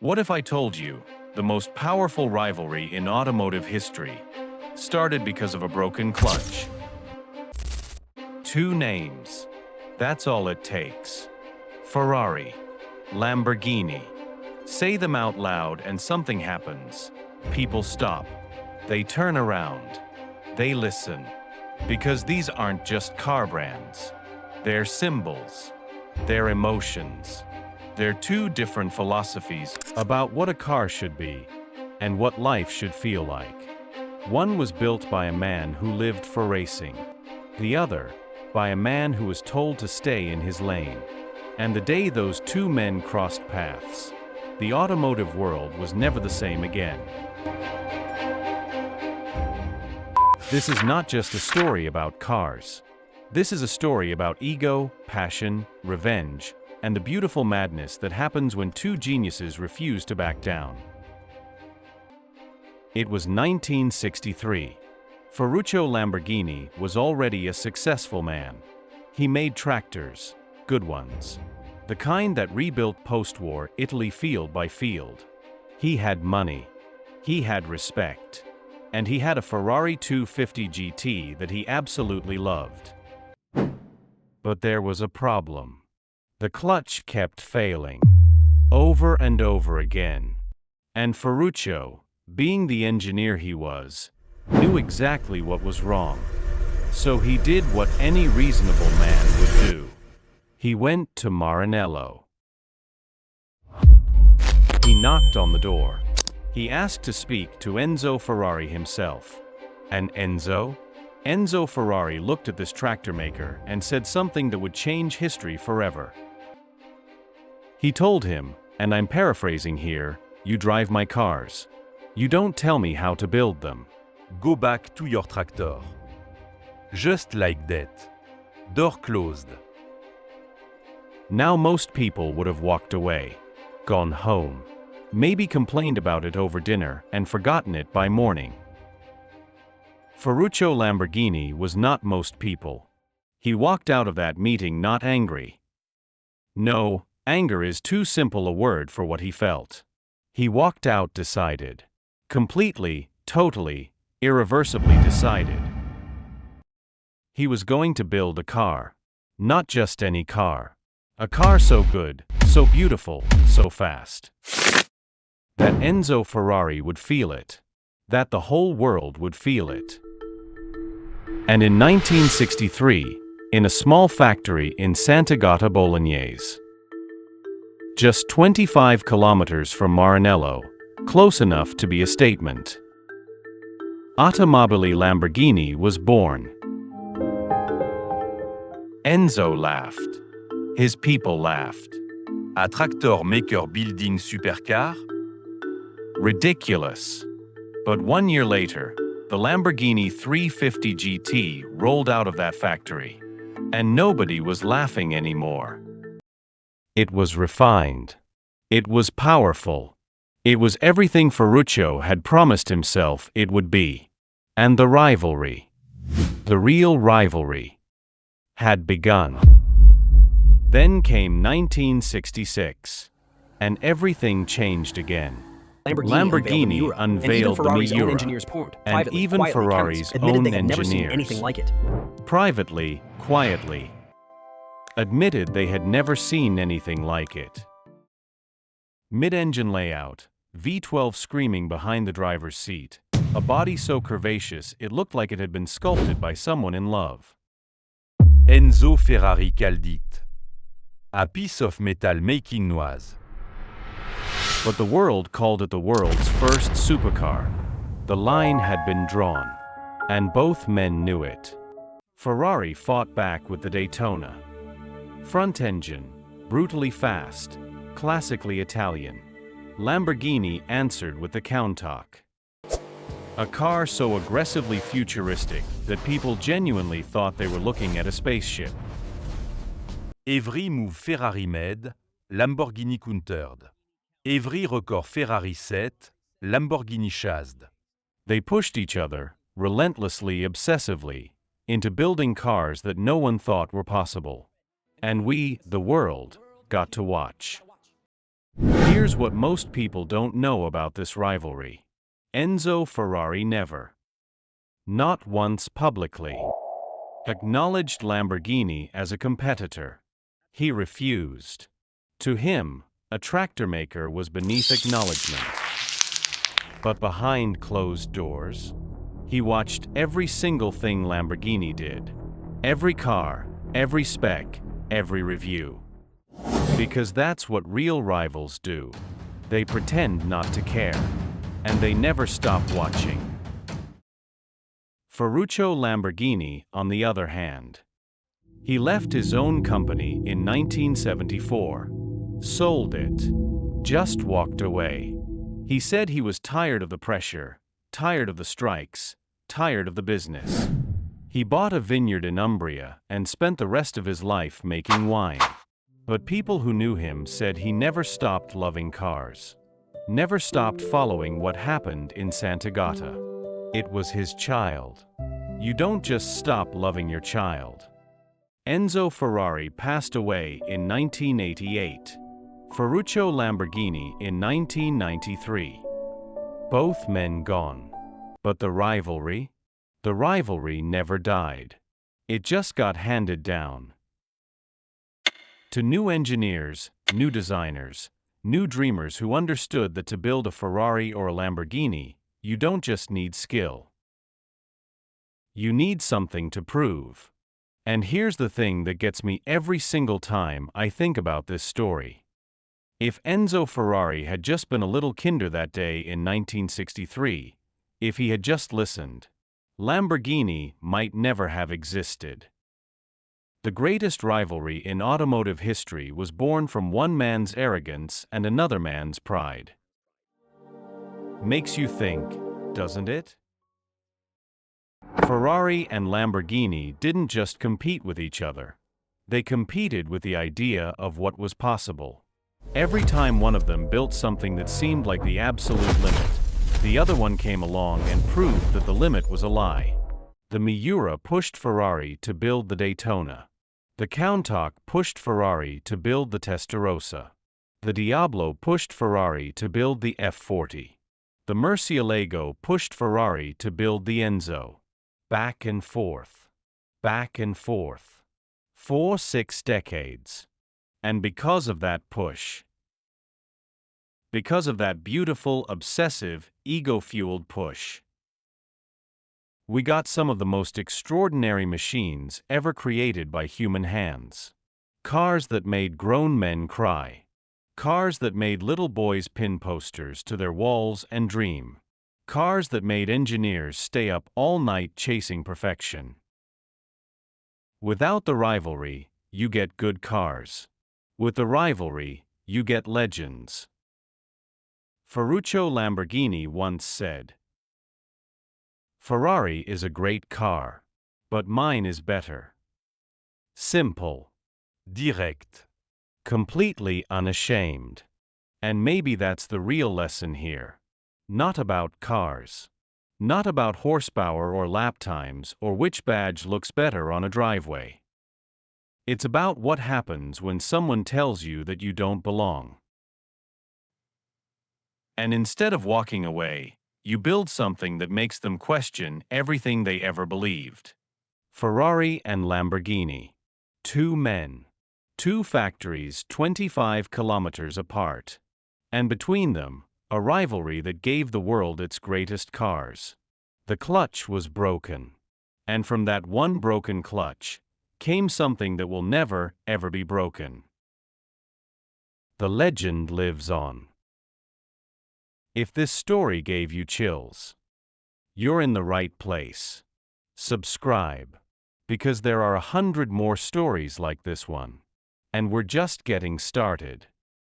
What if I told you the most powerful rivalry in automotive history started because of a broken clutch? Two names. That's all it takes. Ferrari, Lamborghini. Say them out loud and something happens. People stop. They turn around. They listen. Because these aren't just car brands. They're symbols. They're emotions. They're two different philosophies about what a car should be and what life should feel like. One was built by a man who lived for racing. The other, by a man who was told to stay in his lane. And the day those two men crossed paths, the automotive world was never the same again. This is not just a story about cars. This is a story about ego, passion, revenge, and the beautiful madness that happens when two geniuses refuse to back down. It was 1963. Ferruccio Lamborghini was already a successful man. He made tractors, good ones. The kind that rebuilt post-war Italy field by field. He had money. He had respect. And he had a Ferrari 250 GT that he absolutely loved. But there was a problem. The clutch kept failing. Over and over again. And Ferruccio, being the engineer he was, knew exactly what was wrong. So he did what any reasonable man would do. He went to Maranello. He knocked on the door. He asked to speak to Enzo Ferrari himself. And Enzo Ferrari looked at this tractor maker and said something that would change history forever. He told him, and I'm paraphrasing here, "You drive my cars. You don't tell me how to build them. Go back to your tractor. Just like that. Door closed." Now most people would have walked away, gone home, maybe complained about it over dinner and forgotten it by morning. Ferruccio Lamborghini was not most people. He walked out of that meeting not angry. No, anger is too simple a word for what he felt. He walked out decided. Completely, totally, irreversibly decided. He was going to build a car. Not just any car. A car so good, so beautiful, so fast. That Enzo Ferrari would feel it. That the whole world would feel it. And in 1963, in a small factory in Sant'Agata Bolognese, just 25 kilometers from Maranello, close enough to be a statement, Automobili Lamborghini was born. Enzo laughed. His people laughed. A tractor maker building supercar? Ridiculous. But 1 year later, the Lamborghini 350 GT rolled out of that factory. And nobody was laughing anymore. It was refined. It was powerful. It was everything Ferruccio had promised himself it would be. And the rivalry, the real rivalry, had begun. Then came 1966. And everything changed again. Lamborghini unveiled the Miura, and even Ferrari's own engineers, privately, quietly, admitted they had never seen anything like it. Mid-engine layout, V12 screaming behind the driver's seat, a body so curvaceous it looked like it had been sculpted by someone in love. Enzo Ferrari called it a piece of metal making noise. But the world called it the world's first supercar. The line had been drawn, and both men knew it. Ferrari fought back with the Daytona. Front engine, brutally fast, classically Italian. Lamborghini answered with the Countach. A car so aggressively futuristic that people genuinely thought they were looking at a spaceship. Every move Ferrari made, Lamborghini countered. Every record Ferrari set, Lamborghini chased. They pushed each other, relentlessly, obsessively, into building cars that no one thought were possible. And we, the world, got to watch. Here's what most people don't know about this rivalry. Enzo Ferrari never, not once publicly, acknowledged Lamborghini as a competitor. He refused. To him, a tractor maker was beneath acknowledgement. But behind closed doors, he watched every single thing Lamborghini did. Every car, every spec, every review. Because that's what real rivals do. They pretend not to care. And they never stop watching. Ferruccio Lamborghini, on the other hand. He left his own company in 1974. Sold it. Just walked away. He said he was tired of the pressure, tired of the strikes, tired of the business. He bought a vineyard in Umbria and spent the rest of his life making wine. But people who knew him said he never stopped loving cars. Never stopped following what happened in Sant'Agata. It was his child. You don't just stop loving your child. Enzo Ferrari passed away in 1988. Ferruccio Lamborghini in 1993. Both men gone. But the rivalry? The rivalry never died. It just got handed down. To new engineers, new designers, new dreamers who understood that to build a Ferrari or a Lamborghini, you don't just need skill. You need something to prove. And here's the thing that gets me every single time I think about this story. If Enzo Ferrari had just been a little kinder that day in 1963, if he had just listened, Lamborghini might never have existed. The greatest rivalry in automotive history was born from one man's arrogance and another man's pride. Makes you think, doesn't it? Ferrari and Lamborghini didn't just compete with each other. They competed with the idea of what was possible. Every time one of them built something that seemed like the absolute limit, the other one came along and proved that the limit was a lie. The Miura pushed Ferrari to build the Daytona. The Countach pushed Ferrari to build the Testarossa. The Diablo pushed Ferrari to build the F40. The Murcielago pushed Ferrari to build the Enzo. Back and forth. Back and forth. 6 decades. And because of that push, because of that beautiful, obsessive, ego-fueled push, we got some of the most extraordinary machines ever created by human hands. Cars that made grown men cry. Cars that made little boys pin posters to their walls and dream. Cars that made engineers stay up all night chasing perfection. Without the rivalry, you get good cars. With the rivalry, you get legends. Ferruccio Lamborghini once said, "Ferrari is a great car, but mine is better. Simple, direct, completely unashamed." And maybe that's the real lesson here. Not about cars. Not about horsepower or lap times or which badge looks better on a driveway. It's about what happens when someone tells you that you don't belong. And instead of walking away, you build something that makes them question everything they ever believed. Ferrari and Lamborghini. Two men. Two factories 25 kilometers apart. And between them, a rivalry that gave the world its greatest cars. The clutch was broken. And from that one broken clutch, came something that will never, ever be broken. The legend lives on. If this story gave you chills, you're in the right place. Subscribe, because there are 100 more stories like this one. And we're just getting started.